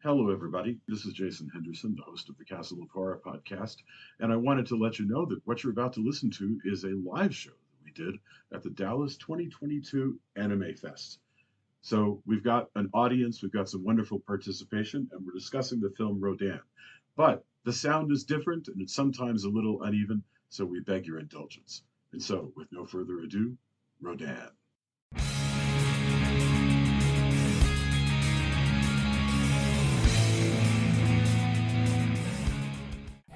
Hello, everybody. This is Jason Henderson, the host of the Castle of Horror podcast, and I wanted to let you know that what you're about to listen to is a live show that we did at the Dallas 2022 AnimeFest. So we've got an audience, we've got some wonderful participation, and we're discussing the film Rodan. But the sound is different and it's sometimes a little uneven, so we beg your indulgence. And so, with no further ado, Rodan.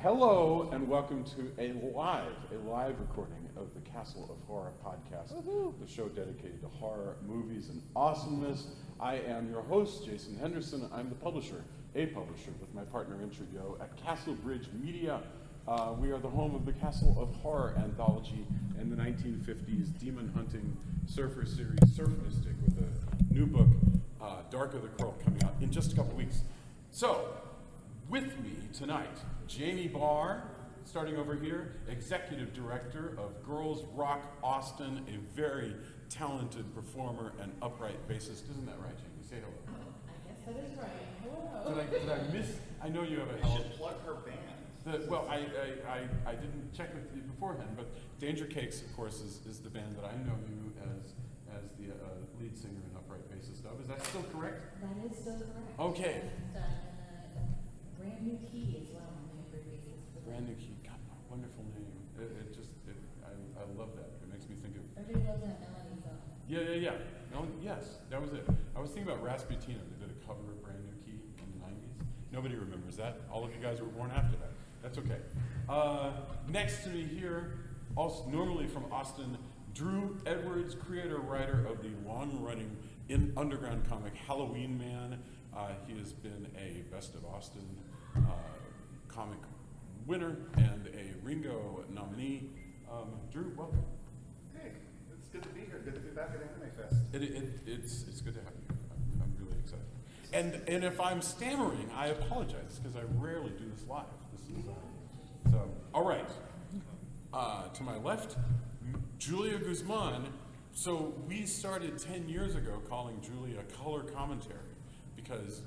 Hello and welcome to a live recording of the Castle of Horror podcast, the show dedicated to horror, movies, and awesomeness. I am your host, Jason Henderson. I'm the publisher with my partner in Trio at Castle Bridge Media. We are the home of the Castle of Horror anthology and the 1950s demon hunting surfer series, Surf Mystic, with a new book, Dark of the Curl, coming out in just a couple weeks. So, with me tonight, Jamie Barr, starting over here, Executive Director of Girls Rock Austin, a very talented performer and upright bassist. Isn't that right, Jamie? Say hello. I guess that is right. Hello. Did I miss? I know you have a You should plug her band. Well, I didn't check with you beforehand, but Danger Cakes, of course, is the band that I know you as the lead singer and upright bassist of. Is that still correct? That is still correct. Okay. And Brand New Key as well. My favorite bassist. Brand New Key. God, wonderful name. I love that. It makes me think of. Everybody loves that melody, so. Yeah. No, yes, that was it. I was thinking about Rasputina. They did a cover of Brand New Key in the 90s. Nobody remembers that. All of you guys were born after that. That's okay. Next to me here, also normally from Austin, Drew Edwards, creator, writer of the long-running underground comic Halloween Man. He has been a Best of Austin comic winner and a Ringo nominee. Drew, welcome. Hey, it's good to be here. Good to be back at AnimeFest. It's good to have you. I'm really excited. And if I'm stammering, I apologize because I rarely do this live. This is so. All right. To my left, Julia Guzman. So we started 10 years ago calling Julia color commentary because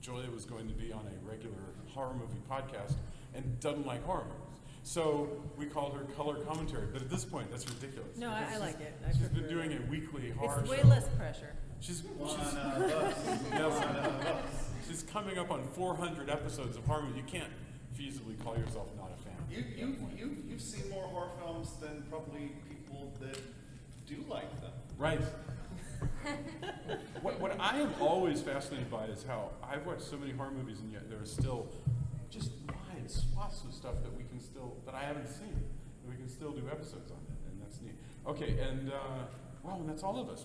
Julia was going to be on a regular horror movie podcast and doesn't like horror movies. So we called her color commentary, but at this point, that's ridiculous. No, I like it. She's been doing a weekly horror It's way show. less pressure. She's coming up on 400 episodes of horror movie. You can't feasibly call yourself not a fan. You've seen more horror films than probably people that do like them. Right. What I am always fascinated by is how I've watched so many horror movies and yet there are still just wide swaths of stuff that I haven't seen, that we can still do episodes on it, and that's neat. Okay, and and that's all of us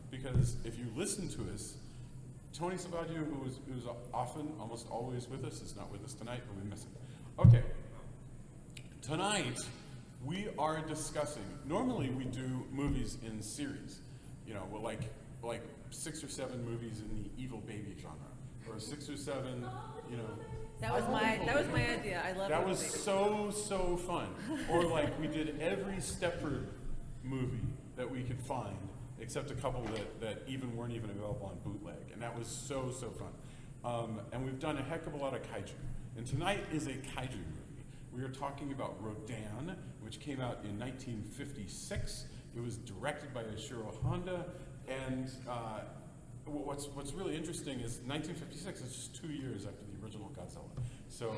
because if you listen to us, Tony Salvaggio, who's often, almost always with us, is not with us tonight, but we miss him. Okay, tonight we are discussing. Normally we do movies in series, like 6 or 7 movies in the evil baby genre, or 6 or 7, That was my idea. I love that was so fun. Or like we did every Stepford movie that we could find, except a couple that weren't even available on bootleg, and that was so fun. And we've done a heck of a lot of kaiju. And tonight is a kaiju movie. We are talking about Rodan, which came out in 1956. It was directed by Ishirō Honda, and what's really interesting is 1956 is just 2 years after the original Godzilla. So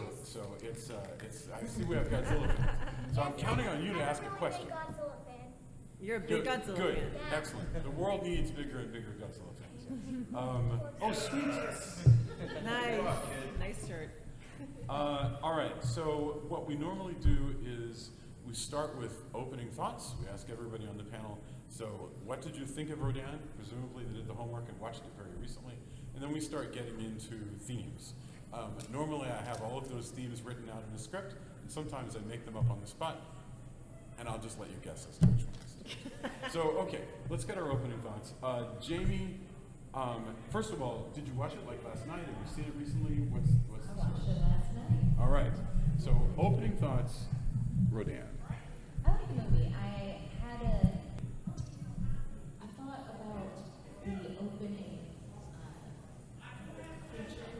it's I see we have Godzilla fans. So I'm counting on you to ask a question. You're a big Godzilla Good, fan. excellent. The world needs bigger and bigger Godzilla fans. Oh, sweet. Nice shirt. All right, so what we normally do is we start with opening thoughts. We ask everybody on the panel, so what did you think of Rodan? Presumably they did the homework and watched it very recently. And then we start getting into themes. Normally I have all of those themes written out in a script, and sometimes I make them up on the spot, and I'll just let you guess as to which one. So, okay, let's get our opening thoughts. Jamie, first of all, did you watch it like last night? Have you seen it recently? What's I watched it last night. All right, so opening thoughts, Rodan. I like the movie. I thought about the opening creature.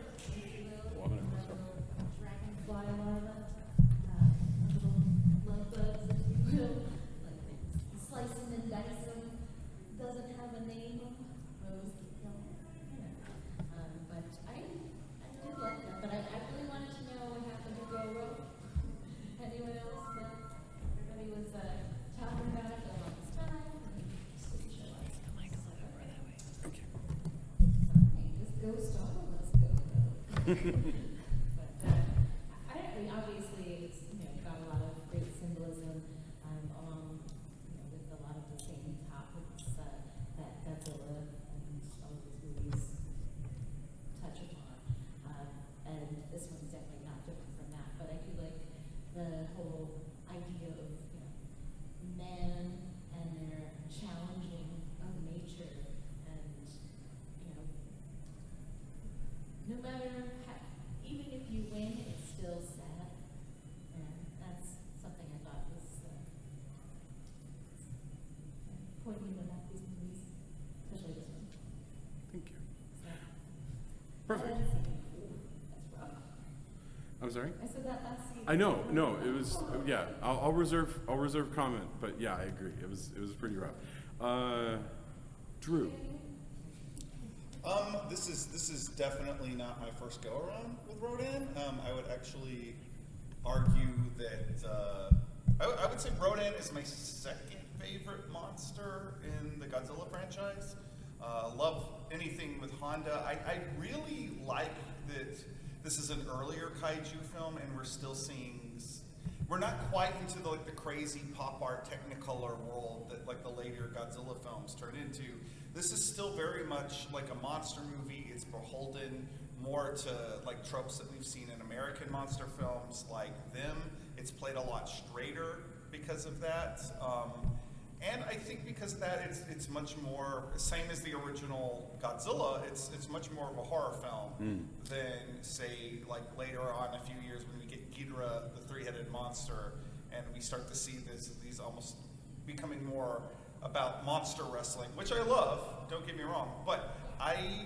I mean, obviously, it's, got a lot of great symbolism, along, with a lot of the same topics that Godzilla and all of these movies touch upon. And this one's definitely not different from that, but I feel like the whole idea of, man and their challenging of nature, and, no matter how, even if you win, it's still sad. And that's something I thought was poignant about these movies, especially this one. Thank you. So, Perfect. that scene, that's rough. I'm sorry? I said that last scene. I know, no, it was, yeah, I'll reserve comment, but yeah, I agree, it was pretty rough. Drew. This is definitely not my first go around with Rodan. I would actually argue that I would say Rodan is my second favorite monster in the Godzilla franchise. Love anything with Honda. I really like that this is an earlier kaiju film, and we're still seeing. We're not quite into the crazy pop art Technicolor world that like the later Godzilla films turn into. This is still very much like a monster movie. It's beholden more to like tropes that we've seen in American monster films like Them. It's played a lot straighter because of that. And I think because of that, it's much more, same as the original Godzilla, it's much more of a horror film than, say, like later on a few years when we get Ghidorah, the three-headed monster, and we start to see these almost becoming more about monster wrestling, which I love, don't get me wrong, but I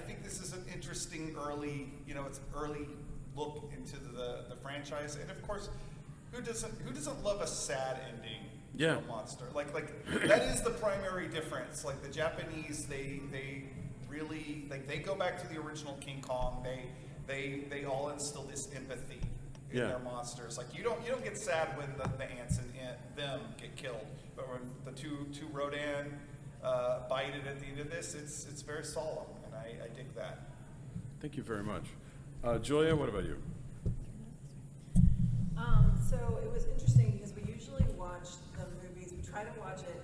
think this is an interesting early, it's an early look into the franchise, and of course, who doesn't love a sad ending? Yeah. To a monster. Like that is the primary difference. Like the Japanese, they really they go back to the original King Kong. They all instill this empathy in their monsters. Like you don't get sad when the ants and them get killed, but when the two Rodan bite it at the end of this, it's very solemn, and I dig that. Thank you very much. Julia, what about you? So it was interesting because we usually watch the movies, we try to watch it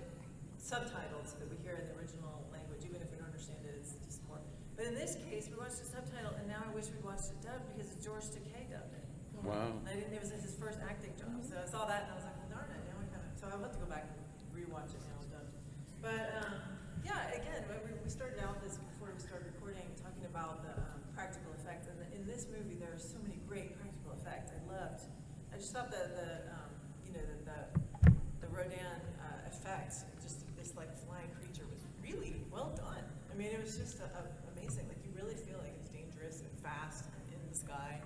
subtitled so that we hear it in the original language, even if we don't understand it, it's just more. But in this case, we watched it subtitled, and now I wish we'd watched it dubbed because George Takei dubbed it. Wow. It was his first acting job, so I saw that and I was like, well, darn it, now we kind of, so I'll have to go back and rewatch it now dubbed. But yeah, again, we started out this before we started recording, talking about the practical effects, and in this movie there are so many great practical effects. I just thought the Rodan effect, just this like flying creature, was really well done. I mean, it was just amazing. Like you really feel like it's dangerous and fast and in the sky.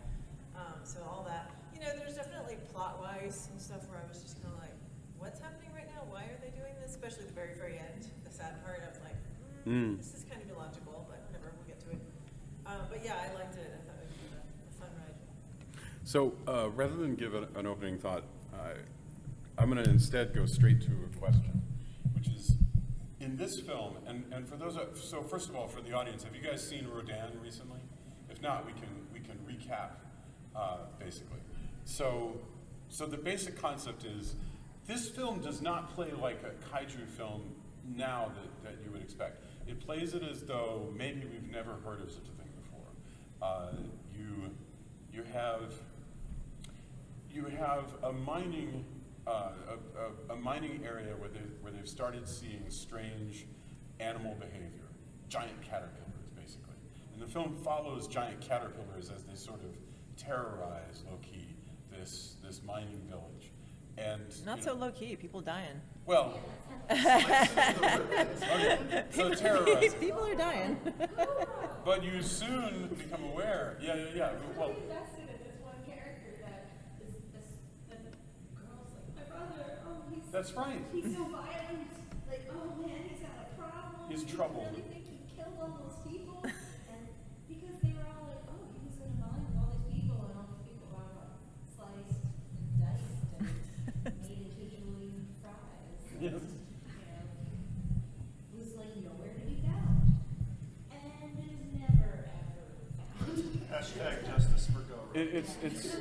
So all that, there's definitely plot-wise and stuff where I was just kind of like, what's happening right now? Why are they doing this? Especially at the very, very end, the sad part. I was like, this is kind of illogical, but whatever, we'll get to it. But yeah, I liked it. I thought it was a fun ride. So rather than give an opening thought, I'm going to instead go straight to a question, which is, in this film, and for those, so first of all, for the audience, have you guys seen Rodan recently? If not, we can recap, basically. So the basic concept is, this film does not play like a kaiju film now that you would expect. It plays it as though maybe we've never heard of such a thing before. You have a mining area where they've started seeing strange animal behavior, giant caterpillars, basically. And the film follows giant caterpillars as they sort of terrorize low-key this mining village. And Not so low key, people dying. well, okay, so terrorize. People are dying. But you soon become aware. Yeah. Well, Invested in this one character that the girl's like, my brother, that's right. he's so violent. Like, oh man, he's got a problem. He's Do you troubled. really think he killed all those people? And because they were all like, oh, he was in a mine with all these people, and all these people are sliced and diced and made individually fries. Yes. Was like nowhere to be found. And is never ever found. Hashtag justice for Go Rodan. It's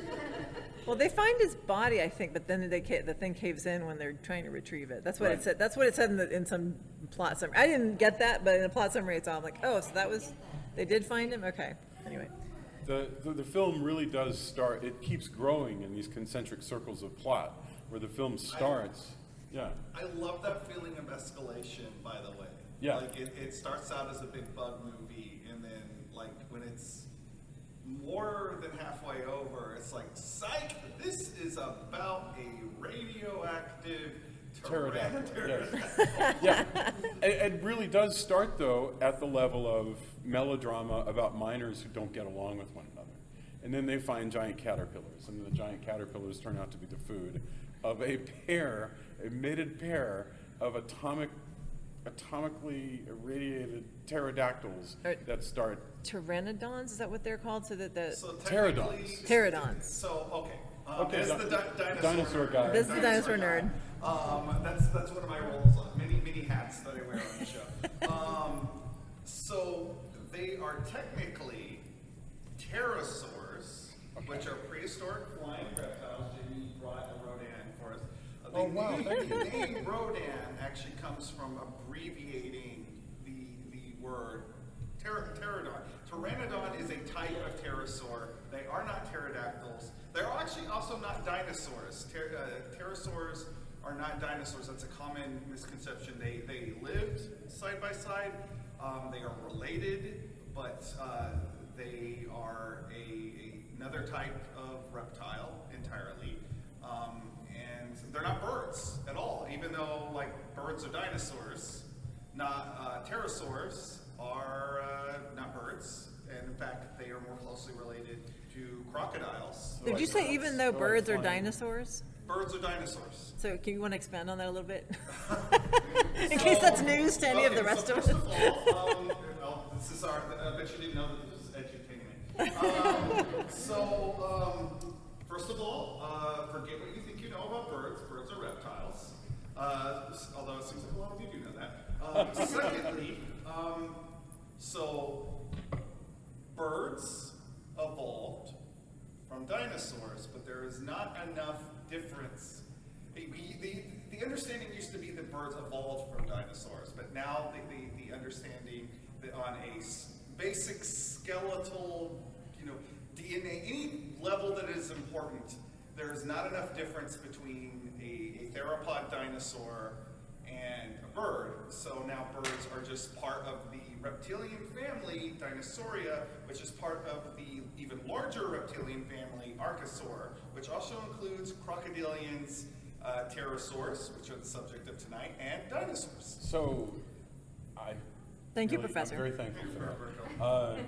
Well, they find his body, I think, but then the thing caves in when they're trying to retrieve it. That's what Right. it said. That's what it said in some plot summary. I didn't get that, but in the plot summary, it's all like, oh, so that was, they did find him? Okay. Anyway. the film really does start. It keeps growing in these concentric circles of plot, where the film starts. Yeah. I love that feeling of escalation, by the way. Yeah. Like it starts out as a big bug movie, and then like when it's more than halfway over, it's like, psych, this is about a radioactive Pterodactyl. pterodactyl. Yeah. It really does start, though, at the level of melodrama about miners who don't get along with one another. And then they find giant caterpillars, and the giant caterpillars turn out to be the food of a mated pair of atomically irradiated pterodactyls that start. Pteranodons, is that what they're called? So that the So Pterodons. technically- pterodons. So, okay. Okay, as the dinosaur guy. This is the dinosaur nerd. That's one of my roles on many hats that I wear on the show. So they are technically pterosaurs, which are prehistoric flying reptiles. Jimmy brought a Rodan for us. Oh, wow, thank you. The name Rodan actually comes from abbreviating the word pterodon. Pteranodon is a type of pterosaur. They are not pterodactyls. They're actually also not dinosaurs. Pterosaurs are not dinosaurs. That's a common misconception. They lived side by side. They are related, but they are another type of reptile entirely. And they're not birds at all, even though like birds are dinosaurs. Pterosaurs are not birds, and in fact, they are more closely related to crocodiles. Did you say even though So birds are flying. dinosaurs? Birds are dinosaurs. So can you want to expand on that a little bit? In case that's news to any of the rest of us. First of all, this is our. I bet you didn't know that this was edutainment. First of all, forget what you think you know about birds. Birds are reptiles. Although it seems like a lot of you do know that. Secondly, so birds evolved from dinosaurs, but there is not enough difference. The understanding used to be that birds evolved from dinosaurs, but now the understanding that on a basic skeletal, DNA, any level that is important, there is not enough difference between a theropod dinosaur and a bird. So now birds are just part of the reptilian family, Dinosauria, which is part of the even larger reptilian family, Archosaur, which also includes crocodilians, pterosaurs, which are the subject of tonight, and dinosaurs. So, Thank you, I'm Professor. very thankful for that.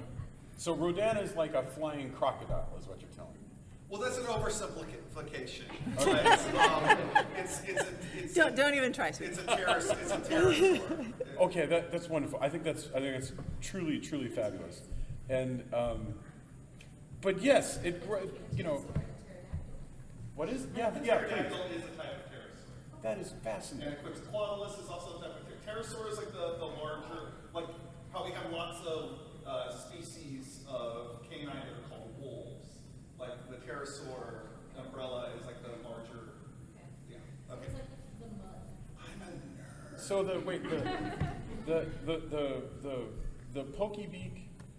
So Rodan is like a flying crocodile, is what you're telling me. Well, that's an oversimplification. It's Don't even try, sweetie. It's a pterosaur. Okay, that's wonderful. I think that's truly fabulous. And but yes, what is yeah please. Pterodactyl is a type of pterosaur. That is fascinating. And Quetzalcoatlus is also a type of pterosaur. Is like the larger, like how we have lots of species of canine that are called wolves. Like the pterosaur umbrella is like the larger. Yeah. Okay. It's like the mud. I'm a nerd. So the pokebeak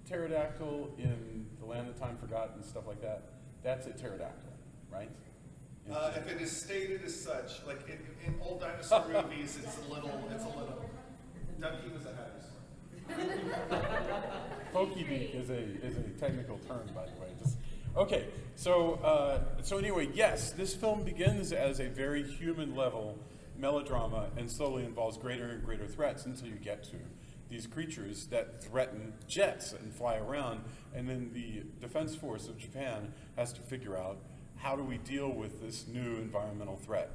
pterodactyl in The Land of Time Forgotten and stuff like that, that's a pterodactyl, right? If it is stated as such, like in old dinosaur movies, it's a little. Ducky was a dinosaur. Pokebeak is a technical term, by the way. Okay, so anyway, yes, this film begins as a very human level melodrama and slowly involves greater and greater threats until you get to these creatures that threaten jets and fly around, and then the Defense Force of Japan has to figure out how do we deal with this new environmental threat.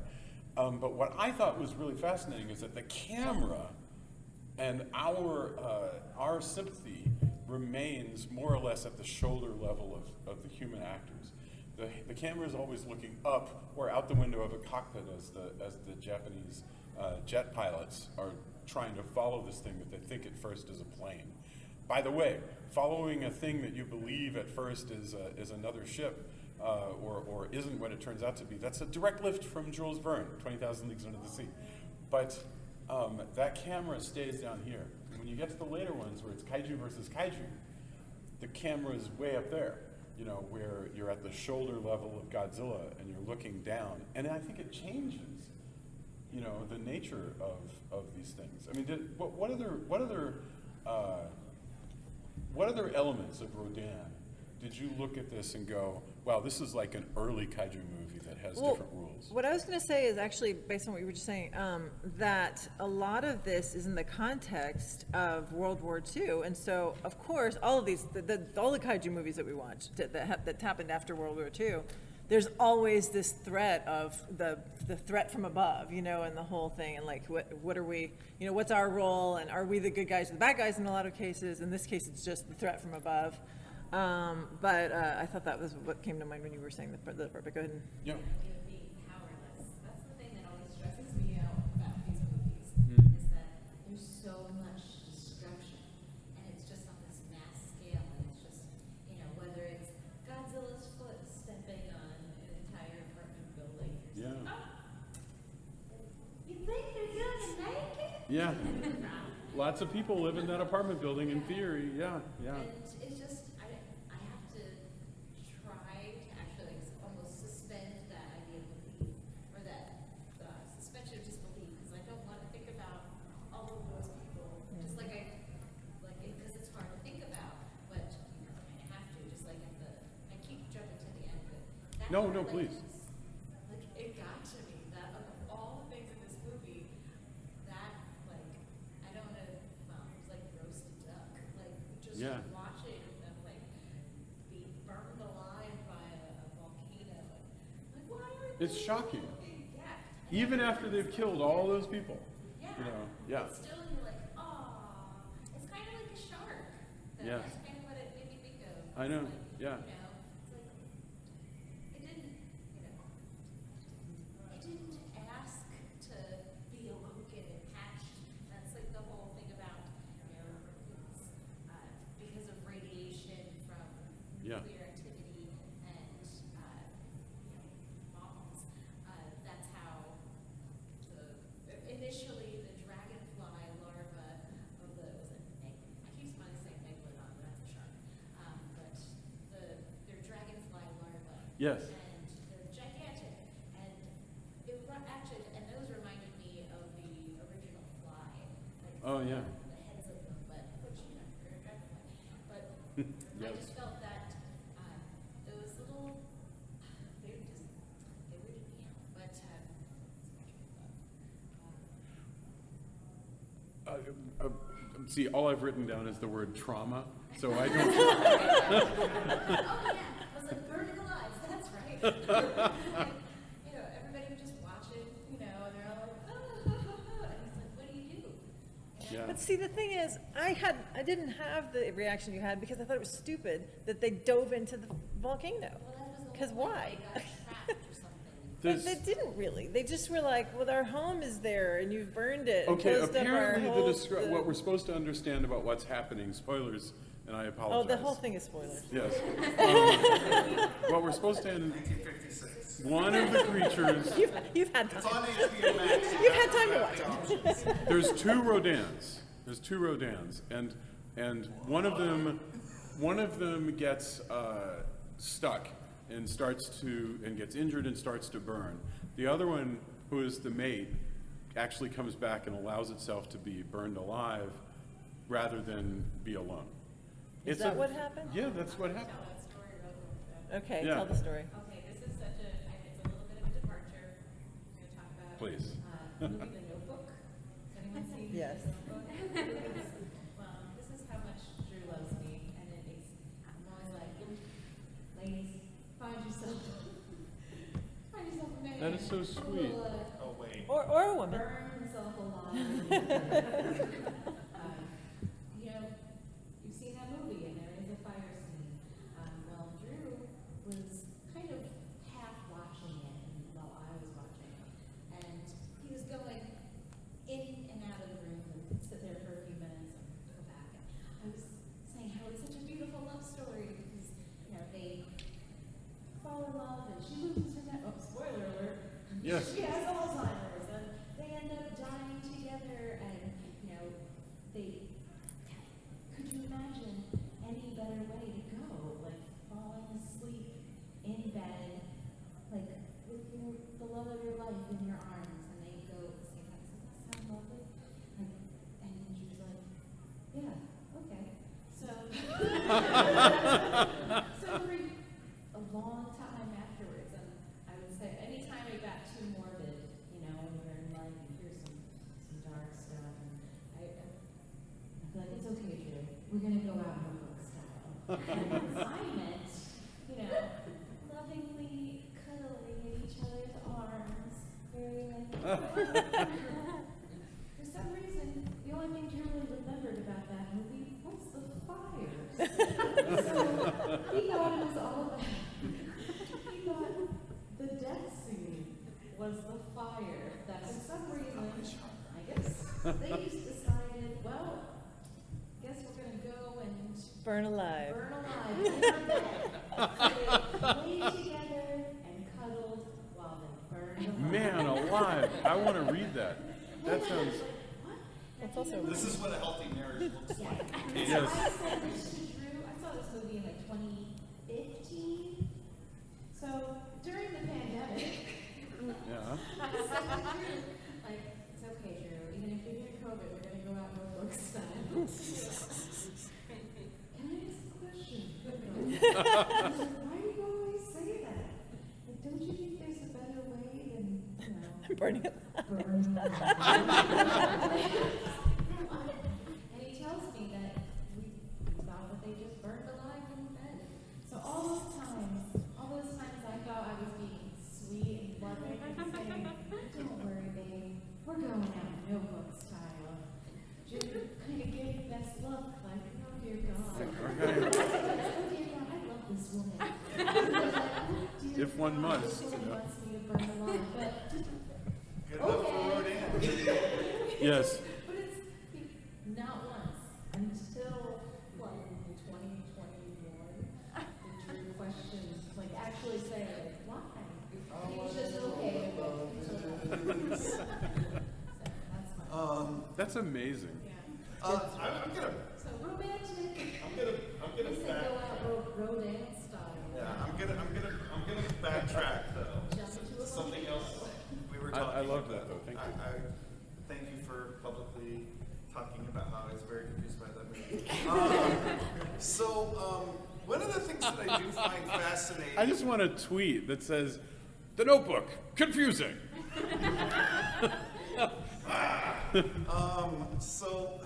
But what I thought was really fascinating is that the camera and our sympathy remains more or less at the shoulder level of the human actors. The camera is always looking up or out the window of a cockpit as the Japanese jet pilots are trying to follow this thing that they think at first is a plane. by the way, following a thing that you believe at first is another ship, or isn't what it turns out to be, that's a direct lift from Jules Verne, 20,000 Leagues Under the Sea. But that camera stays down here. And when you get to the later ones where it's kaiju versus kaiju, the camera is way up there, you know, where you're at the shoulder level of Godzilla and you're looking down. And I think it changes, you know, the nature of these things. I mean, what other elements of Rodan did you look at this and go, wow, this is like an early kaiju movie that has different rules? What I was going to say is actually, based on what you were just saying, that a lot of this is in the context of World War II. And so, of course, all of these, all the kaiju movies that we watched that happened after World War II, there's always this threat of the threat from above, you know, and the whole thing, and like, what are we, you know, what's our role, and are we the good guys or the bad guys in a lot of cases? In this case, it's just the threat from above. But I thought that was what came to mind when you were saying the part, but go ahead and. Yeah. Being powerless. That's the thing that always stresses me out about these movies, is that there's so much destruction, and it's just on this mass scale, and it's just, you know, whether it's Godzilla's foot stepping on an entire apartment building. Yeah. You think they're gonna make it? Yeah. Lots of people live in that apartment building in theory. Yeah, yeah. And it's just, I have to try to actually like almost suspend that idea of belief, or that suspension of disbelief, because I don't want to think about all of those people, just like because it's hard to think about, but you kind of have to, just like I keep jumping to the end, but that No, part, please. Like, it got to me that of all the things in this movie, that, like, I don't know, well, it was like roast duck, like, just Yeah. watching them, like, be burned alive by a volcano, like why are It's they shocking. moving? Yeah. And Even then- after they've killed all those people. Yeah. You know, yeah. But still, you're like, aw, it's kind of like a shark. Yes. That's kind of what it made me think of. I know, Like, yeah. You know, it's like, it didn't, you know, it didn't ask to be awoken and hatched. That's like the whole thing about, you know, it's, because of radiation from Yeah. nuclear activity and, you know, bombs. That's how initially the dragonfly larva of the, was it I keep saying megalodon, but that's a shark. But their dragonfly larva. Yes. And they're gigantic. And actually, and those reminded me of the original Fly. Like, Oh, yeah. the heads of them, but which, you know, they're a dragonfly. But I Yes. just felt that those little, they weirded me out. But See, all I've written down is the word trauma, so I don't. oh yeah, I was like burning alive. That's right. You know, everybody was just watching. You know, and they're all like, and it's like, what do you do? You know? Yeah. But see, the thing is, I didn't have the reaction you had because I thought it was stupid that they dove into the volcano. Well, that was the Because whole why? thing. They got trapped or something. But they didn't really. They just were like, well, our home is there, and you've burned it. and Okay, closed up our apparently whole- what we're supposed to understand about what's happening, spoilers, and I apologize. Oh, the whole thing is spoilers. Yes. What we're supposed to, 1956. one of the creatures, You've had It's time. on HBO Max. You've had time to watch it. there's two Rodans, and one of them gets stuck and gets injured and starts to burn. The other one, who is the mate, actually comes back and allows itself to be burned alive rather than be alone. Is that what happened? Yeah, that's what happened. Tell that story real quick. Okay, Yeah. tell the story. Okay, this is such a, it's a little bit of a departure. I'm going to talk about Please. The movie The Notebook. Has anyone seen Yes. The Notebook? Well, this is how much Drew loves me, and it makes, I'm always like, ladies, find yourself a man. That is so who sweet. will, Oh, wait. Or a woman. burn himself alive. You know, you've seen that movie, and there is a fire scene. Well, Drew was kind of half watching it while I was watching, and he was going in and out of the room and sit there for a few minutes and go back. And I was Yes. She has Alzheimer's, and they end up dying together, and, you know, could you imagine any better way to go? Like, falling asleep in bed, like, with the love of your life in your arms, and they go at the same time. Does that sound lovely? And then she was like, yeah, okay. So, so for a long time afterwards, and I would say anytime it got too morbid, you know, when you're in life, you hear some dark stuff, and I feel like it's okay, Drew. We're gonna go out notebook style. And I meant, you know, lovingly cuddling in each other's arms, very like. For some reason, the only thing Drew really remembered about that movie was the fires. So he thought it was all about. He thought the death scene was the fire. That for some reason, I guess they just decided, well, guess we're gonna go and Burn alive. burn alive in our bed. So they lay together and cuddled while they burned alive. Man alive. I want to read that. That sounds. That's also This is what a healthy marriage looks Yeah. like. Yes. So I said this to Drew. I saw this movie in like 2015. So during the pandemic, Yeah. I said to Drew, like, it's okay, Drew. Even if you're doing COVID, we're gonna go out notebook style. Can I ask a question? I was like, why do you always say that? Like, don't you think there's a better way than, you know, burning it. burn alive? And he tells me that we thought that they just burned alive in bed. So all those times I thought I was being sweet and loving and saying, don't worry, babe, we're going out notebook style. Drew kind of gave me best look, like, oh dear God. Okay. Oh dear God, I love this woman. If one must, This woman you know. wants me to burn alive, but Good enough for Rodan. Yes. But it's not once until what, in 2021 did Drew question, like actually say, like, why? He was just okay with it. So that's my. That's amazing. Yeah. I'm gonna So romantic. I'm They gonna say back. go out Rodan style. Yeah, I'm gonna backtrack though. Jump into a Something volcano. else we were I talking love about. that, though. Thank you. I thank you for publicly talking about how I was very confused by that movie. One of the things that I do find fascinating. I just want a tweet that says, "The Notebook, confusing." So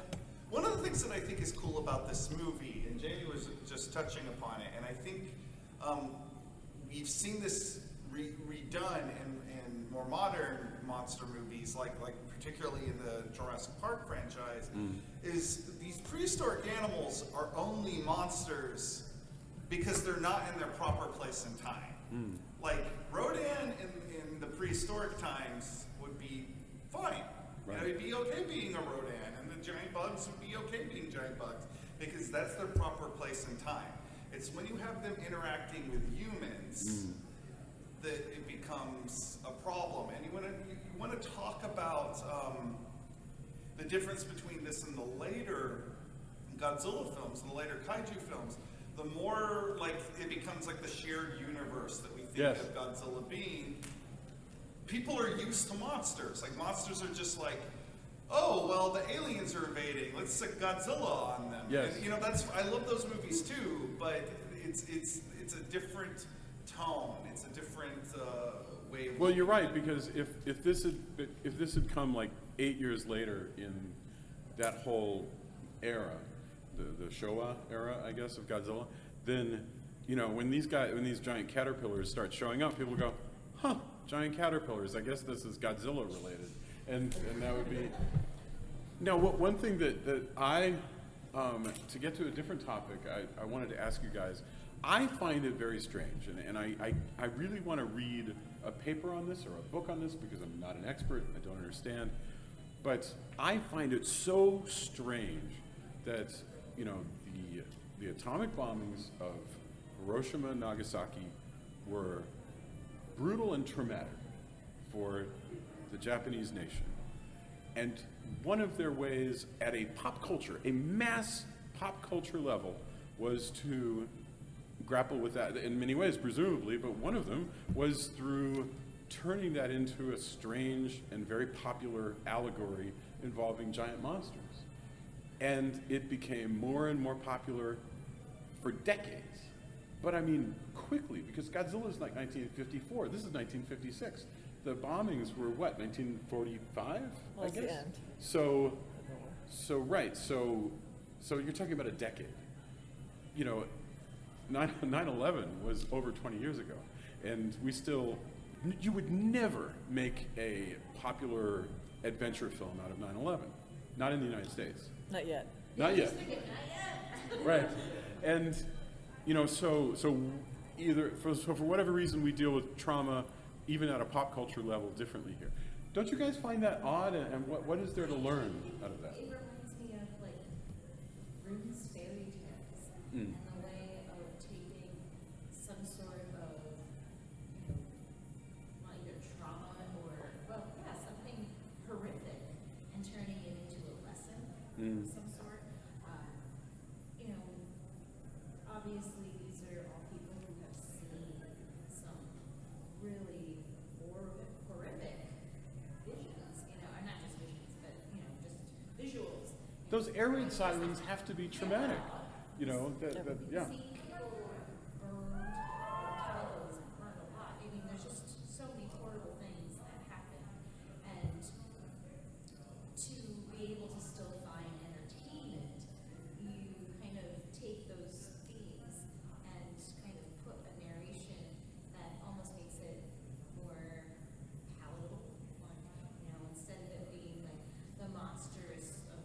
one of the things that I think is cool about this movie, and Jamie was just touching upon it, and I think we've seen this redone in more modern monster movies, like particularly in the Jurassic Park franchise, is these prehistoric animals are only monsters because they're not in their proper place and time. Like Rodan in the prehistoric times would be fine. You know, Right. it'd be okay being a Rodan, and the giant bugs would be okay being giant bugs because that's their proper place and time. It's when you have them interacting with humans that it becomes a problem. And you want to talk about the difference between this and the later Godzilla films and the later kaiju films. The more like it becomes like the shared universe that we think Yes. of Godzilla being. People are used to monsters. Like monsters are just like, oh well, the aliens are invading. Let's stick Godzilla on them. Yes. And, I love those movies too, but it's a different tone. It's a different way of. Well, you're right, because if this had come like 8 years later in that whole era, the Showa era, I guess, of Godzilla, then when these giant caterpillars start showing up, people go, huh, giant caterpillars. I guess this is Godzilla related, and that would be. Now, one thing that I, to get to a different topic, I wanted to ask you guys. I find it very strange, and I really want to read a paper on this or a book on this because I'm not an expert, I don't understand, but I find it so strange that, the atomic bombings of Hiroshima and Nagasaki were brutal and traumatic for the Japanese nation. And one of their ways at a pop culture, a mass pop culture level, was to grapple with that in many ways, presumably, but one of them was through turning that into a strange and very popular allegory involving giant monsters. And it became more and more popular for decades. But I mean, quickly, because Godzilla's like 1954, this is 1956. The bombings were what, 1945? Well, I guess. the end. So you're talking about a decade. You know, 9/11 was over 20 years ago, and we still, you would never make a popular adventure film out of 9/11, not in the United States. Not yet. Not yet. Right. And, you know, so for whatever reason we deal with trauma, even at a pop culture level, differently here. Don't you guys find that odd? And what is there to learn out of that? It reminds me of like Grimm's fairy tales and the way of taking some sort of, you know, either trauma or, well, yeah, something horrific and turning it into a lesson of some sort. You know, obviously these are all people who have seen some really horrific visions, you know, or not just visions, but, you know, just visuals. Those air raid sirens have to be traumatic. You know, yeah. Seeing people burned, clothes and burned a lot. I mean, there's just so many horrible things that happen. And to be able to still find entertainment, you kind of take those themes and kind of put a narration that almost makes it more palatable. You know, instead of it being like the monsters of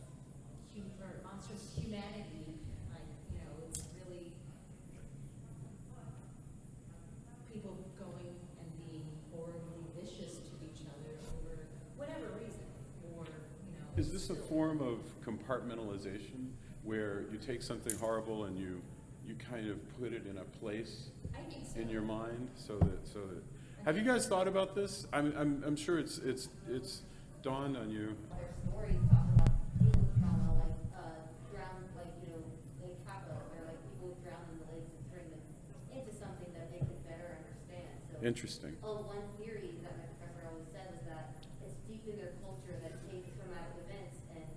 monstrous humanity, like, you know, it's really people going and being horribly vicious to each other over whatever reason, or, you know. Is this a form of compartmentalization where you take something horrible and you kind of put it in a place I think so. in your mind so that have you guys thought about this? I'm sure it's dawned on you. Other stories talk about people trauma, like drown, like, you know, Lake Kappa, where like people drown in the lakes and turn them into something that they could better understand. So, Interesting. one theory that my professor always said was that it's deep in their culture that takes traumatic events and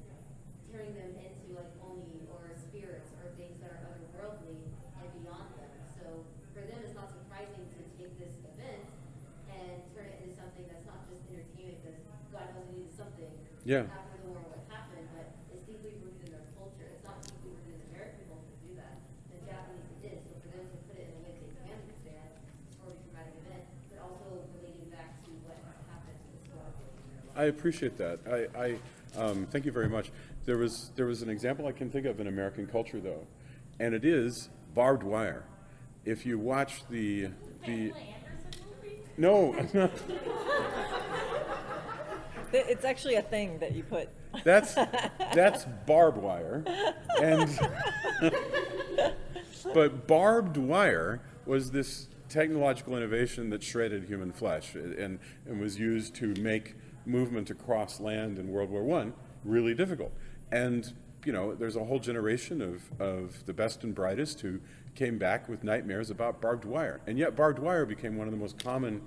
turning them into like oni or spirits or things that are otherworldly and beyond them. So for them, it's not surprising to take this event and turn it into something that's not just entertainment, because God knows we needed something Yeah. after the war what happened, but it's deeply rooted in their culture. It's not deeply rooted in American culture to do that. The Japanese did, so for them to put it in a way they can understand for a traumatic event, but also relating back to what happened historically in their life. I appreciate that. I thank you very much. There was an example I can think of in American culture though, and it is barbed wire. If you watch the no, It's actually a thing that you put. that's barbed wire, and but barbed wire was this technological innovation that shredded human flesh and was used to make movement across land in World War I really difficult. And you know, there's a whole generation of the best and brightest who came back with nightmares about barbed wire. And yet barbed wire became one of the most common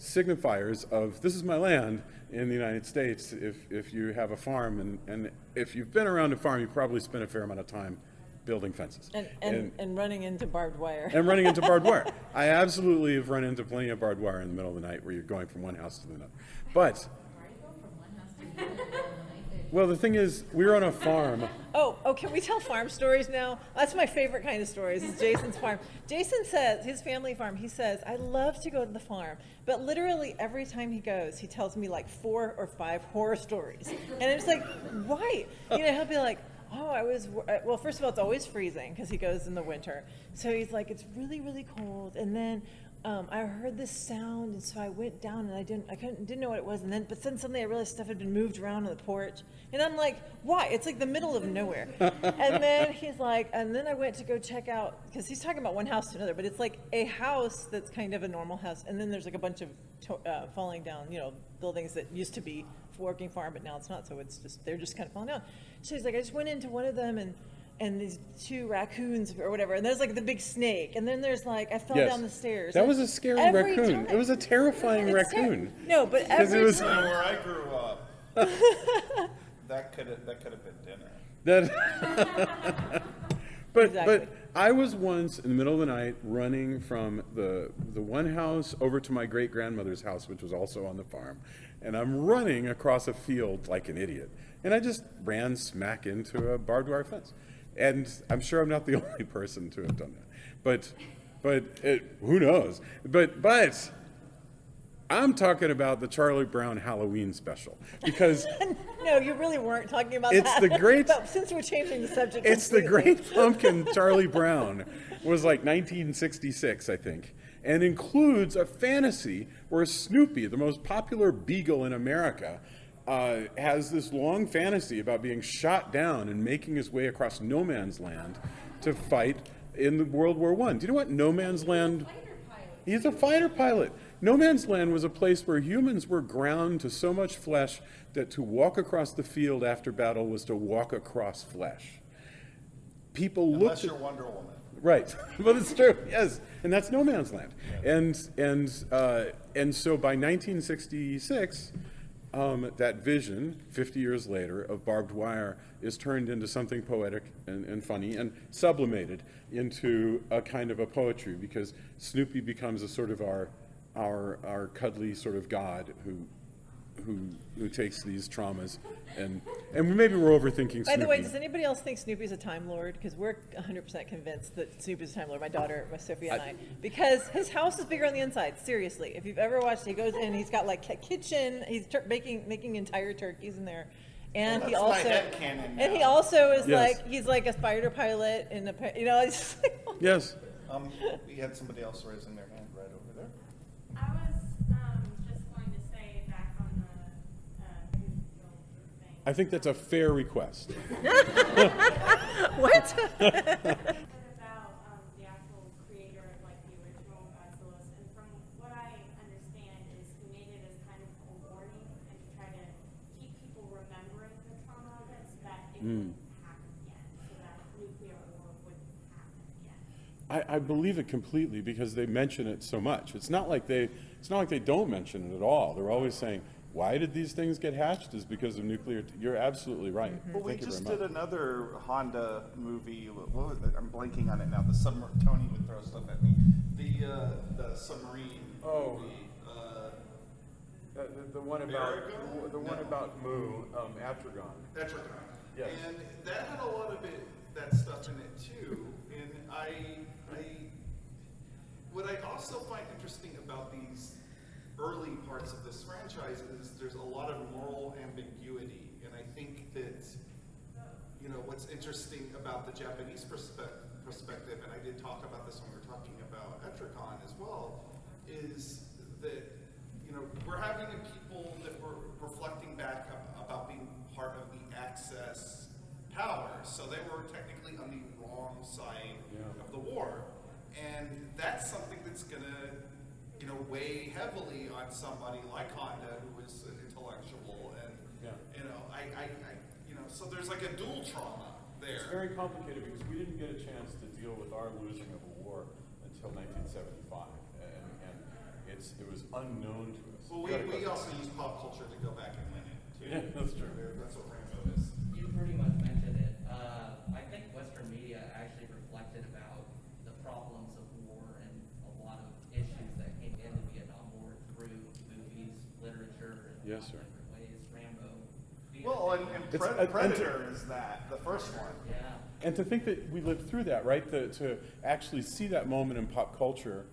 signifiers of this is my land in the United States if you have a farm. And if you've been around a farm, you probably spent a fair amount of time building fences. And running into barbed wire. And running into barbed wire. I absolutely have run into plenty of barbed wire in the middle of the night where you're going from one house to another. But, Why do you go from one house to the other in the middle of the night? well, the thing is, we were on a farm. Oh, can we tell farm stories now? That's my favorite kind of stories, is Jason's farm. Jason says, his family farm, he says, I love to go to the farm, but literally every time he goes, he tells me like 4 or 5 horror stories. And it's like, why? You know, he'll be like, Oh, well, first of all, it's always freezing because he goes in the winter. So he's like, it's really, really cold. And then I heard this sound, and so I went down, and I didn't know what it was. But then suddenly I realized stuff had been moved around on the porch. And I'm like, why? It's like the middle of nowhere. And then he's like, and then I went to go check out, because he's talking about one house to another, but it's like a house that's kind of a normal house. And then there's like a bunch of falling down, buildings that used to be a working farm, but now it's not. So they're just kind of falling down. So he's like, I just went into one of them, and these 2 raccoons or whatever, and there's like the big snake, and then there's like I fell down the stairs. That was a scary Every raccoon. time. It was a terrifying raccoon. No, but every it was- You know, time. where I grew up, that could have been dinner. That. But Exactly. I was once in the middle of the night running from the one house over to my great grandmother's house, which was also on the farm, and I'm running across a field like an idiot, and I just ran smack into a barbed wire fence, and I'm sure I'm not the only person to have done that, but who knows? But I'm talking about the Charlie Brown Halloween special, because No, you really weren't talking about It's that. the great- But since we're changing the subject, it's the completely. Great Pumpkin. Charlie Brown was like 1966, I think, and includes a fantasy where Snoopy, the most popular beagle in America, has this long fantasy about being shot down and making his way across no man's land to fight in World War I. Do you know what no man's land? He's a fighter pilot. No man's land was a place where humans were ground to so much flesh that to walk across the field after battle was to walk across flesh. People Unless looked you're at, Wonder Woman. right, but it's true, yes, and that's no man's land. And so by 1966, that vision, 50 years later, of barbed wire is turned into something poetic and funny and sublimated into a kind of a poetry, because Snoopy becomes a sort of our cuddly sort of god who takes these traumas and maybe we're overthinking Snoopy. By the way, does anybody else think Snoopy's a Time Lord? Because we're 100% convinced that Snoopy's a Time Lord. My daughter, my Sophia, and I. Because his house is bigger on the inside. Seriously, if you've ever watched, he goes in. He's got like a kitchen. He's making entire turkeys in there, and Well, he that's my also headcanon and he now. also is Yes. he's like a fighter pilot in the it's just like, Yes. We had somebody else raising their hand right over there. I was just going to say back on the musical thing. I think that's a fair request. what? About the actual creator of like the original Godzilla, and from what I understand is he made it as kind of a warning and to try to keep people remembering the trauma of it so that it wouldn't happen again, so that nuclear war wouldn't happen again. I believe it completely because they mention it so much. It's not like they don't mention it at all. They're always saying, why did these things get hatched? Is because of nuclear. You're absolutely right. Well, we Thank you just very did much. another Honda movie. What was it? I'm blanking on it now. The submarine. Tony would throw stuff at me. The submarine Oh. movie. The one America? the one No. about Moo, Atragon. That's right. Yes. And that had a lot of that stuff in it too. And what I also find interesting about these early parts of this franchise is there's a lot of moral ambiguity. And I think that, what's interesting about the Japanese perspective, and I did talk about this when we were talking about Etricon as well, is that, we're having people that were reflecting back about being part of the Axis powers. So they were technically on the wrong side of the war. And that's something that's going to, weigh heavily on somebody like Honda, who is an intellectual. And, so there's like a dual trauma It's there. very complicated because we didn't get a chance to deal with our losing of a war until 1975, and it was unknown to us. Well, we also use pop culture to go back and win it, too. Yeah, that's true. That's what Rambo is. You pretty much mentioned it. I think Western media actually reflected about the problems of war and a lot of issues that came into the Vietnam War through movies, literature, and Yes, lots of sir. different ways. Rambo. being Well, a and big one. Predator is that, the first one. Yeah. And to think that we lived through that, right? To actually see that moment in pop culture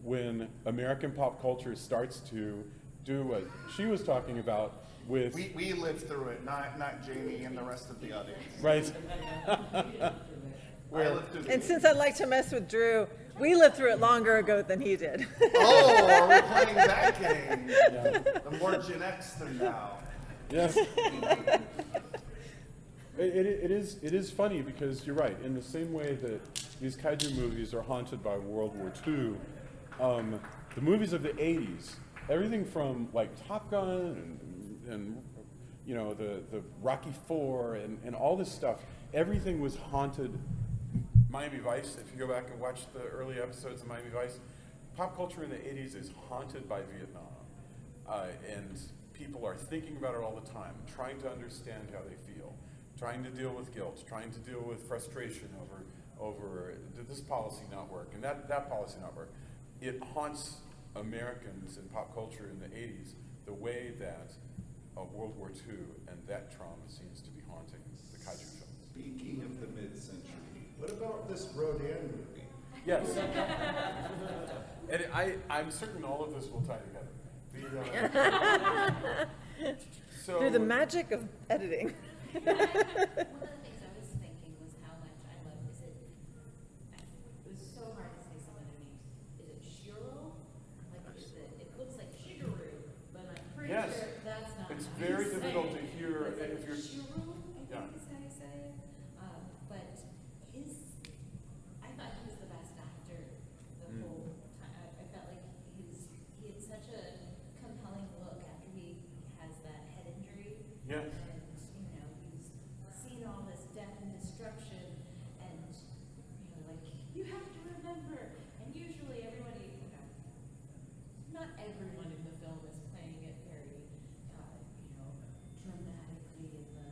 when American pop culture starts to do what she was talking about with We lived through it, not Jamie and the rest of the audience. right. I lived through And the since I like to mess with Drew, we lived through it longer ago than he did. Oh, are we playing that game? Yeah. The more Gen X than now. Yes. It is funny because you're right. In the same way that these kaiju movies are haunted by World War II, the movies of the '80s, everything from like Top Gun and you know the Rocky IV and all this stuff, everything was haunted. Miami Vice, if you go back and watch the early episodes of Miami Vice, pop culture in the '80s is haunted by Vietnam, and people are thinking about it all the time, trying to understand how they feel, trying to deal with guilt, trying to deal with frustration over did this policy not work and that policy not work. It haunts Americans in pop culture in the '80s the way that World War II and that trauma seems to be haunting the kaiju films. Speaking of the mid-century, what about this Rodan movie? Yes. And I'm certain all of this will tie together. So, Through the magic of editing. One of the things I was thinking was how much I love, it was so hard to say some of the names. Is it Shiro? It looks like Shigeru, but I'm pretty Yes. sure that's not It's how very you say difficult it. to hear Is it if you're- Shiro, I Yeah. think is how you say it. But I thought he was the best actor the whole time. I felt like he had such a compelling look after he has that head injury. Yes. And, he's seen all this death and destruction, and, like, you have to remember. And usually everybody, not everyone in the film is playing it very, dramatically in the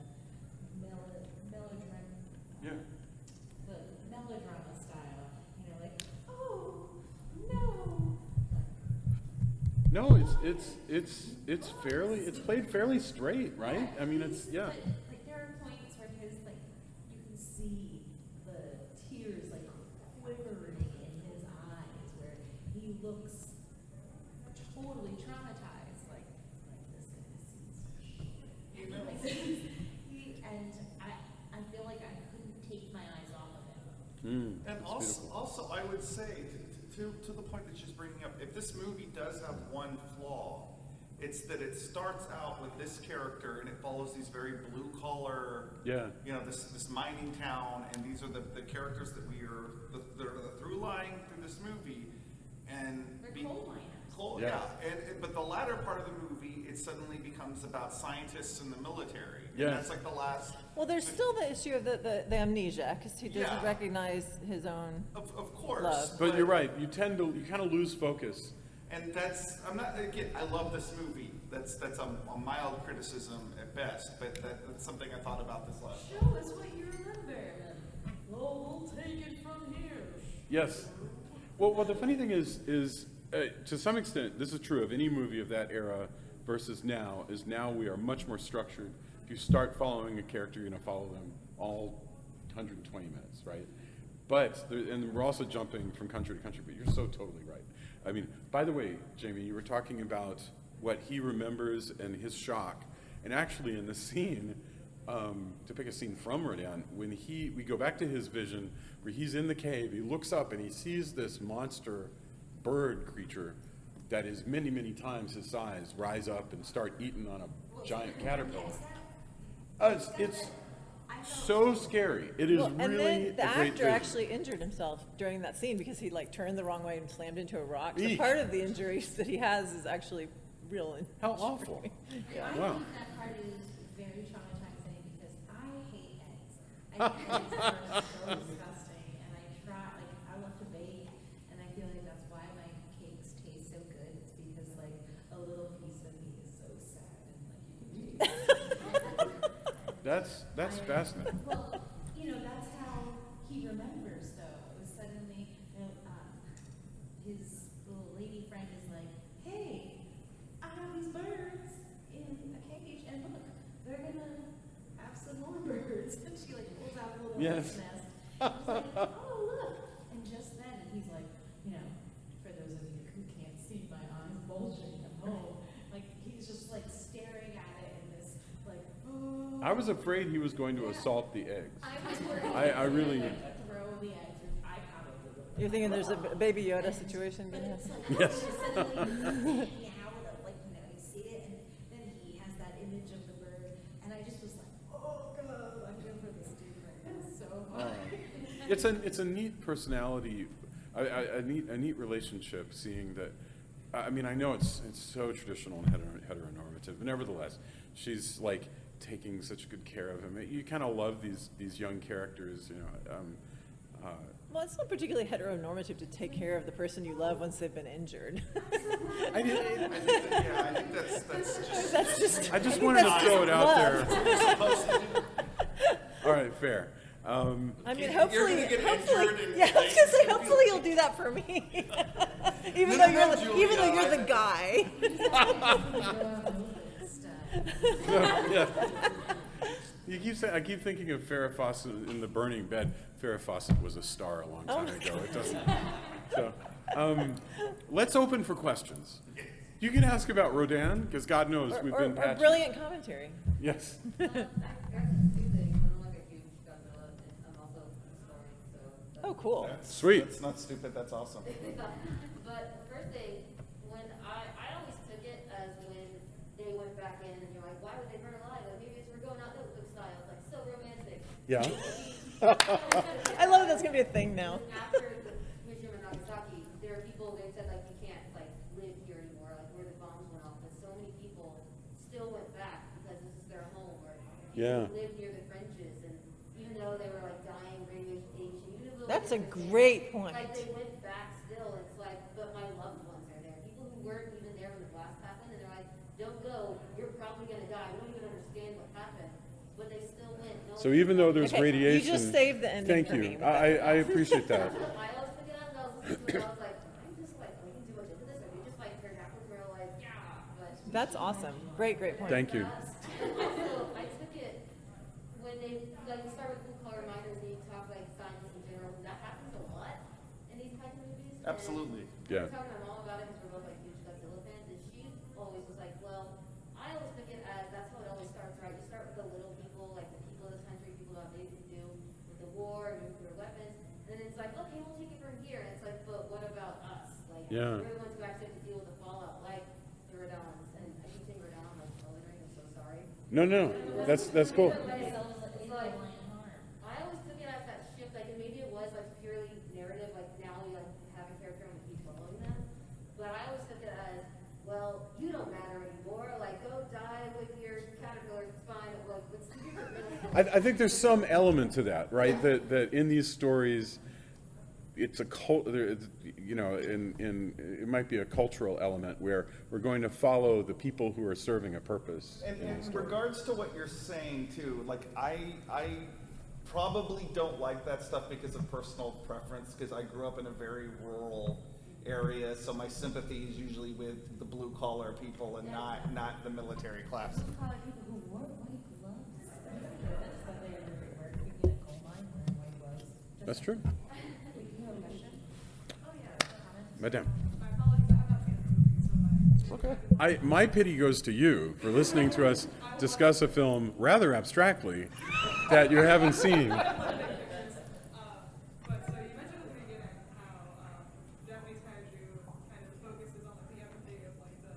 yeah. the melodrama style. Like, oh, no. No, it's played fairly straight, right? I mean, it's yeah. But, like, there are points where his, like, you can see the tears, like, quivering in his eyes, where he looks totally traumatized, like this guy sees like this. And I feel like I couldn't take my eyes off of him. And That's also, I would say, to the point that she's bringing up, if this movie does have one flaw, it's that it starts out with this character and it follows these very blue collar, Yeah. This mining town, and these are the characters that that are the through line through this movie, and They're coal miners. Yeah. But the latter part of the movie, it suddenly becomes about scientists in the military. Yes. And that's like the last. Well, there's still the issue of the amnesia, because he doesn't Yeah. recognize his own. Of course. Love. But you're right. You kind of lose focus. And I love this movie. That's a mild criticism at best, but that's something I thought about this last time. Show us what you remember. We'll take it from here. Yes. Well, the funny thing is to some extent, this is true of any movie of that era versus now, is now we are much more structured. If you start following a character, you're going to follow them all 120 minutes, right? And we're also jumping from country to country, but you're so totally right. I mean, by the way, Jamie, you were talking about what he remembers and his shock. And actually in the scene, to pick a scene from Rodan, when we go back to his vision, where he's in the cave, he looks up and he sees this monster bird creature that is many, many times his size rise up and start eating on a giant caterpillar. It's so scary. It is And really then the a great actor vision. actually injured himself during that scene because he turned the wrong way and slammed into a rock. So Eek. part of the injuries that he has is actually real. How awful. Yeah. I Wow. think that part is very traumatizing because I hate eggs. I think eggs are so disgusting, and I love to bake, and I feel like that's why my cakes taste so good. It's because a little piece of me is so sad, and you can taste it. That's fascinating. Well, that's how he remembers, though. It was suddenly, his little lady friend is like, hey, I have these birds in a cage, and look, they're gonna have some more birds. And she pulls out a little Yes. nest. She's like, oh, look. And just then, he's like, for those of you who can't see my eyes bulging at home, was afraid he was going to assault the eggs. I was worried. I really. Throw the eggs, which I probably would. You're thinking there's a Baby Yoda situation But going it's on? like, Yes. suddenly, meow, like, you know, you see it, and then he has that image of the bird, and I just was like, oh god, I feel for this dude right now so hard. It's a neat personality, a neat relationship. Seeing that, I mean, I know it's so traditional and heteronormative, but nevertheless, she's like taking such good care of him. You kind of love these young characters, you know. Well, it's not particularly heteronormative to take care of the person you love once they've been injured. I think that's just. I just wanted to throw it out there. supposed to do. All right, fair. I mean, You're hopefully, gonna get hopefully, injured and yeah, I was gonna say, things are hopefully you'll do that for me. even No, though no, you're Julia, even though you're the guy. Yeah. You keep saying, I keep thinking of Farrah Fawcett in The Burning Bed. Farrah Fawcett was a star a long time ago. It doesn't. So, let's open for questions. You can ask about Rodan, because God knows we've been Or patching. brilliant commentary. Yes. There's two things. I'm like a huge Godzilla, and I'm also historian, so. Oh, cool. Sweet. That's not stupid. That's awesome. But the first thing, when I always took it as when they went back in and you're like, why would they burn alive? Like maybe it's we're going out notebook style. It's like so romantic. Yeah. I love that that's gonna be a thing now. After the Hiroshima and Nagasaki, there are people they said like you can't like live here anymore, like where the bombs went off. But so many people still went back because this is their home, or people Yeah. who lived near the trenches, and even though they were like dying radiation, even though That's they a were great there, point. Like they went back still. It's like, but my loved ones are there. People who weren't even there when the blast happened, and they're like, don't go. You're probably gonna die. We don't even understand what happened, but they still went. No So even though there's Okay, radiation, you just saved the ending thank for you. me with that. I appreciate that. I always pick it up and I was listening to it, I was like, I'm just like looking too much into this, or they just like turned backwards where like, yeah, but. That's awesome. Great point. Thank you. Also, I took it when they, like, you start with blue collar reminders and you talk like science in general, that happens a lot in these kinds of movies. And Absolutely. Yeah. we're talking to my mom about it because we're both like huge Godzilla fans, and she always was like, well, I always took it as that's how it always starts, right? You start with the little people, like the people of this country, people who have anything to do with the war and nuclear weapons, and then it's like, okay, we'll take it from here, and it's like, but what about us? Like, Yeah. we're the ones who actually have to deal with the fallout, like the Radons, and I keep saying Radon, I'm like, I'm so sorry. No, that's cool. It's like, I always took it as that shift, like, and maybe it was like purely narrative, like now you like have a character and keep following them. But I always took it as, well, you don't matter anymore. Like, go die with your caterpillars, it's fine. Like, what's really I think there's some element to that, right? That in these stories, it's a you know, in it might be a cultural element where we're going to follow the people who are serving a purpose. And in the in story. regards to what you're saying too, like I probably don't like that stuff because of personal preference, because I grew up in a very rural area, so my sympathy is usually with the blue collar people and not the military class. Probably people who wore white gloves. That's what they were working in a coal mine wearing white gloves. That's true. You have a question? Madame. My apologies, I have not seen the movie, so my. Okay. My pity goes to you for listening to us discuss a film rather abstractly that you haven't seen. But so you mentioned at the beginning how Japanese kaiju kind of focuses on like the empathy of like the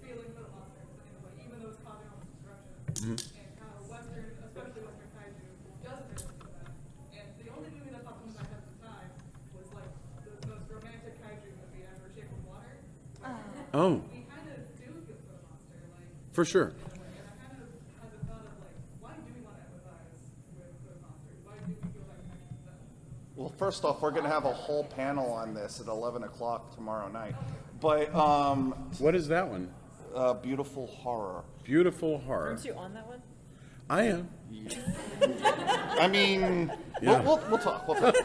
feeling for the monsters in a way, even though it's causing all this disruption. And how Western, especially Western kaiju, doesn't really do that. And the only movie that popped into my head at the time was like the most romantic kaiju movie ever, Shape of Water. Oh, We kind of do feel for the monster, like for sure. in a way. And I kind of had the thought of like, why do we want to empathize with the monsters? Why do we feel that connection to them? Well, first off, we're going to have a whole panel on this at 11 o'clock tomorrow night. But What is that one? beautiful horror. Beautiful horror. Aren't you on that one? I am. I mean, Yeah. we'll talk. We'll talk.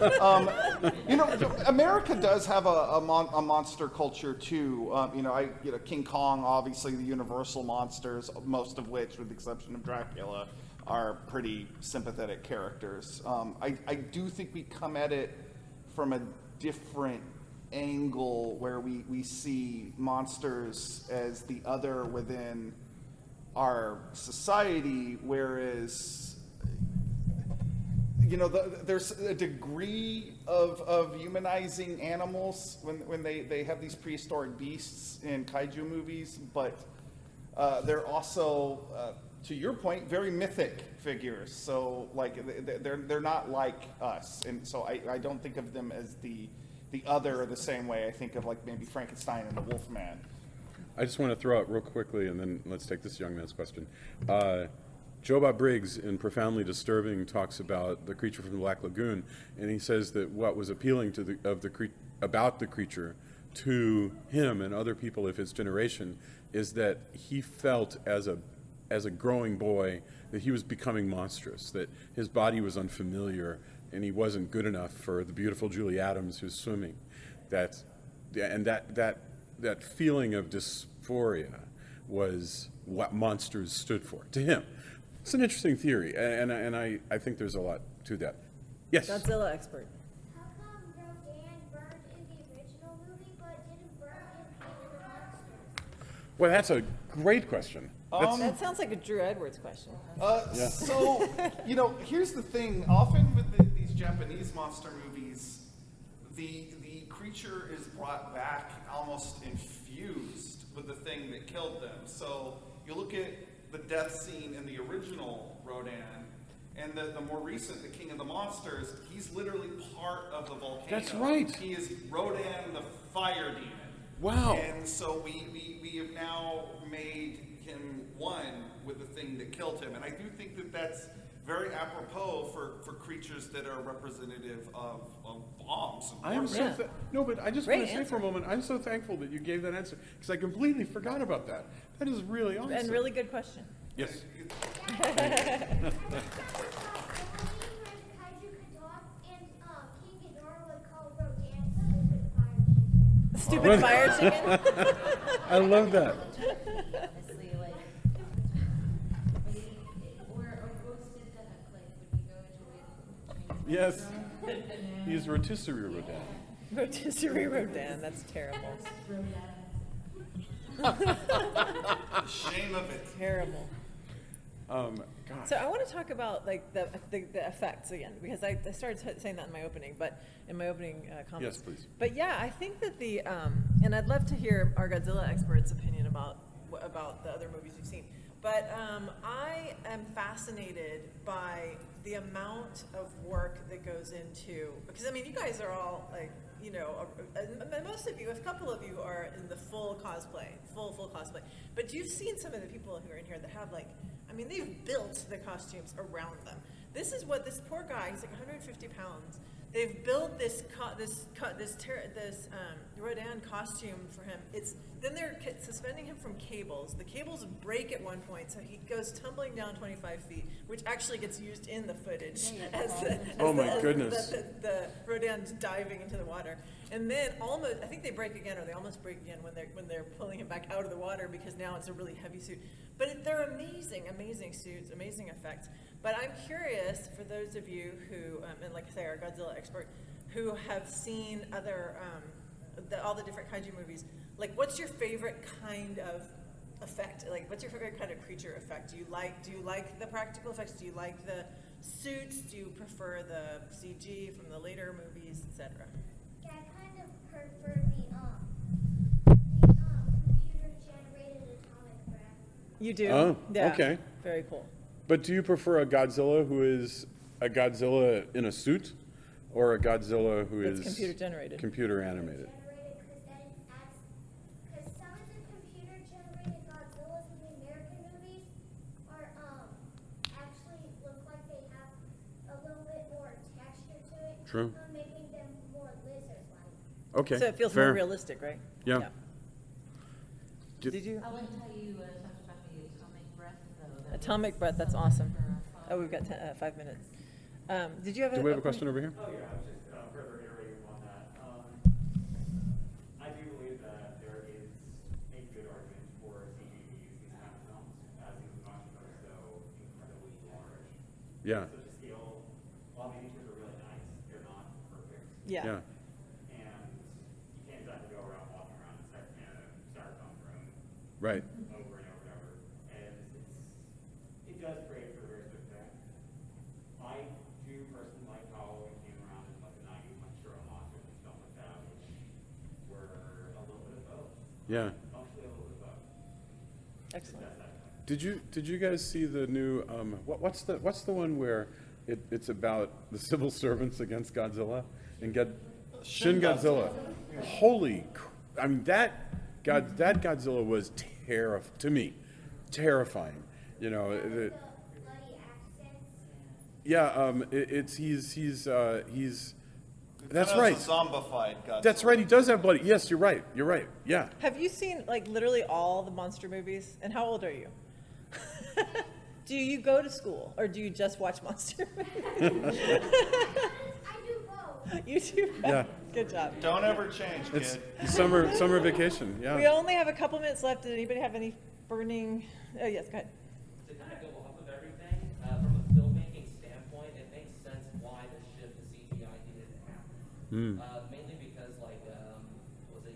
You know, America does have a monster culture too. You know, King Kong, obviously the universal monsters, most of which, with the exception of Dracula, are pretty sympathetic characters. I do think we come at it from a different angle where we see monsters as the other within our society, whereas there's a degree of humanizing animals when they have these prehistoric beasts in kaiju movies, but they're also, to your point, very mythic figures. So like they're not like us, and so I don't think of them as the other the same way I think of like maybe Frankenstein and the Wolfman. I just want to throw out real quickly, and then let's take this young man's question. Joba Briggs, in Profoundly Disturbing, talks about the creature from the Black Lagoon, and he says that what was appealing to about the creature to him and other people of his generation is that he felt as a growing boy that he was becoming monstrous, that his body was unfamiliar, and he wasn't good enough for the beautiful Julie Adams who's swimming. That feeling of dysphoria was what monsters stood for to him. It's an interesting theory, and I think there's a lot to that. Yes? Godzilla expert. How come Rodan burned in the original movie but didn't burn in King of the Monsters? Well, that's a great question. That sounds like a Drew Edwards question. So, here's the thing. Often with these Japanese monster movies, the creature is brought back almost infused with the thing that killed them. So you look at the death scene in the original Rodan, and the more recent, the King of the Monsters, he's literally part of the volcano. That's right. He is Rodan the fire demon. Wow. And so we have now made him one with the thing that killed him. And I do think that that's very apropos for creatures that are representative of bombs. I am so no, but I just Great want to say answer. for a moment, I'm so thankful that you gave that answer because I completely forgot about that. That is really awesome. And really good question. Yes. Stupid fire chicken. I love that. Honestly, like, or roasted duck, like, would you go to it? Yes. He's rotisserie Rodan. Rotisserie Rodan. That's terrible. Shame of it. Terrible. Gosh. So I want to talk about like the effects again because I started saying that in my opening, comments. Yes, please. But yeah, I think that and I'd love to hear our Godzilla expert's opinion about the other movies you've seen. But I am fascinated by the amount of work that goes into, because I mean, you guys are all like, most of you, a couple of you are in the full cosplay, full cosplay. But you've seen some of the people who are in here that have they've built the costumes around them. This is what this poor guy, he's like 150 pounds. They've built this Rodan costume for him. Then they're suspending him from cables. The cables break at one point, so he goes tumbling down 25 feet, which actually gets used in the footage goodness. The Rodan's diving into the water. And then I think they break again, or they almost break again when they're pulling him back out of the water because now it's a really heavy suit. But they're amazing suits, amazing effects. But I'm curious, for those of you who, and like I say, our Godzilla expert, who have seen other, all the different kaiju movies, like what's your favorite kind of effect? Like what's your favorite kind of creature effect? Do you like the practical effects? Do you like the suits? Do you prefer the CG from the later movies, etc.? Yeah, I kind of prefer the computer-generated atomic breath. You do? Oh, Yeah. okay. Very cool. But do you prefer a Godzilla who is a Godzilla in a suit, or a Godzilla who That's is computer generated. computer animated? Because some of the computer-generated Godzillas in the American movies are actually look like they have a little bit more texture to it. True. Making them more lizard-like. Okay. So it feels fair. more realistic, right? Yeah. Did you? I liked how you talked about the atomic breath, though. Atomic breath, that's awesome. Oh, we've got 5 minutes. Did you have Do we have a question over here? Oh, yeah, I was just further iterating on that. I do believe that there is a good argument for CG to use these kind of films, as these monsters are so incredibly large. Yeah. So to scale, while the features are really nice, they're not perfect. Yeah. Yeah. And you can't exactly go around walking around the styrofoam room Right. over and over and over. And Yeah. Functionally a little bit about. Excellent. Did you guys see the new what's the one where it's about the civil servants against Godzilla and Shin Godzilla? Holy, I mean that Godzilla was to me terrifying. You know, Bloody accents. yeah. He's. That's right. It's a zombified Godzilla. That's right. He does have bloody. Yes, you're right. You're right. Yeah. Have you seen like literally all the monster movies? And how old are you? Do you go to school or do you just watch monster movies? I do both. You do? Yeah. Good job. Don't ever change, It's kid. summer vacation. We Yeah. only have a couple minutes left. Did anybody have any burning? Oh, yes, go ahead. To kind of go off of everything, from a filmmaking standpoint, it makes sense why the shift to CGI needed to happen. Mainly because,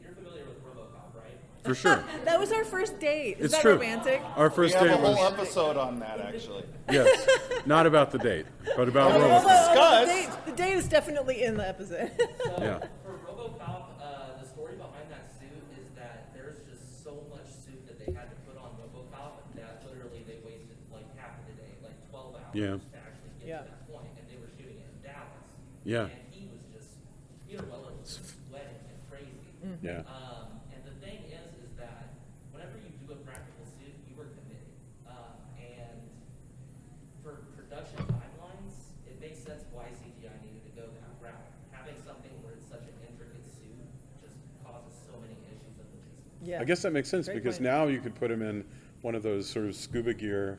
you're familiar with RoboCop, right? For sure. That was our first date. Is It's that true. romantic? Our We first have a date whole was episode on that, actually. yes, not about the date, but about Although RoboCop. Discuss. the date is definitely in the episode. So Yeah. for RoboCop, the story behind that suit is that there's just so much suit that they had to put on RoboCop that literally they wasted like half of the day, like 12 hours Yeah. to actually get Yeah. to that point, and they were shooting it in Dallas. Yeah. And he was just, Peter Weller was sweating and crazy. Yeah. And the thing is that whenever you do a practical suit, you are committed. And for production timelines, it makes sense why CGI needed to go that route. Having something where it's such an intricate suit just causes so many issues of logistics. Yeah. I guess that makes sense Great because point. now you could put him in one of those sort of scuba gear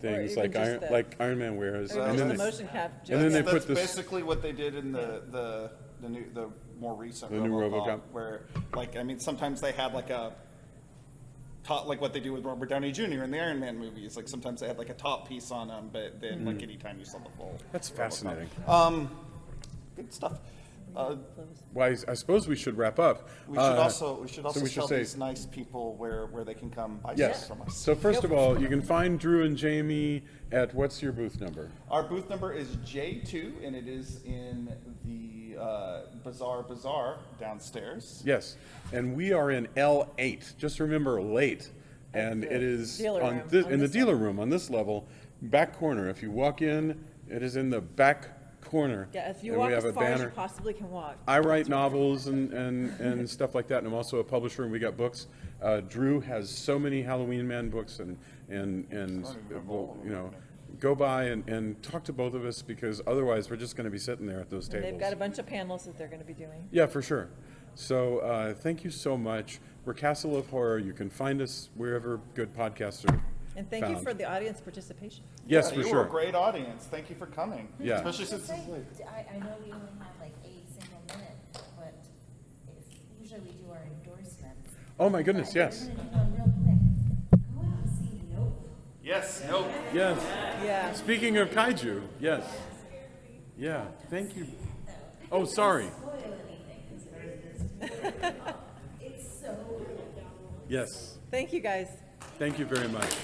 things even like just Iron Man wears, Or and just then the they, motion cap. and then they That's put this. basically what they did in the more recent The new RoboCop. where sometimes they had like a top, like what they do with Robert Downey Jr. in the Iron Man movies. Like sometimes they had like a top piece on them, but then like anytime you saw the full. That's fascinating. Good stuff. Well, I suppose we should wrap up. We should also we should tell say- these nice people where they can come buy Yes. stuff from us. So first of all, you can find Drew and Jamie at what's your booth number? Our booth number is J2, and it is in the Bazaar downstairs. Yes, and we are in L8. Just remember, late, and the it is dealer on room this, on in the this dealer room on this level, back corner. If you walk in, it is in the back corner. Yeah, if you and walk we have as a far as you banner. possibly can walk. I write novels and stuff like that, and I'm also a publisher, and we got books. Drew has so many Halloween Man books, and well, you know, go by and talk to both of us because otherwise we're just going to be sitting there at those And tables. they've got a bunch of panels that they're going to be doing. Yeah, for sure. So thank you so much. We're Castle of Horror. You can find us wherever good podcasts are And thank you found. for the audience participation. Yes, Yeah, for you sure. were a great audience. Thank you for coming. Yeah. Especially since it's late. I know we only have like a single minute, but usually we do our endorsements. Oh my goodness, yes. We're gonna do one real quick. Go out and see Nope. Yes. Nope. Yes. Yeah. Speaking of kaiju, yes. Yeah, thank you. Oh, sorry. Spoil anything, 'cause it's so. Yes. Thank you, guys. Thank you very much.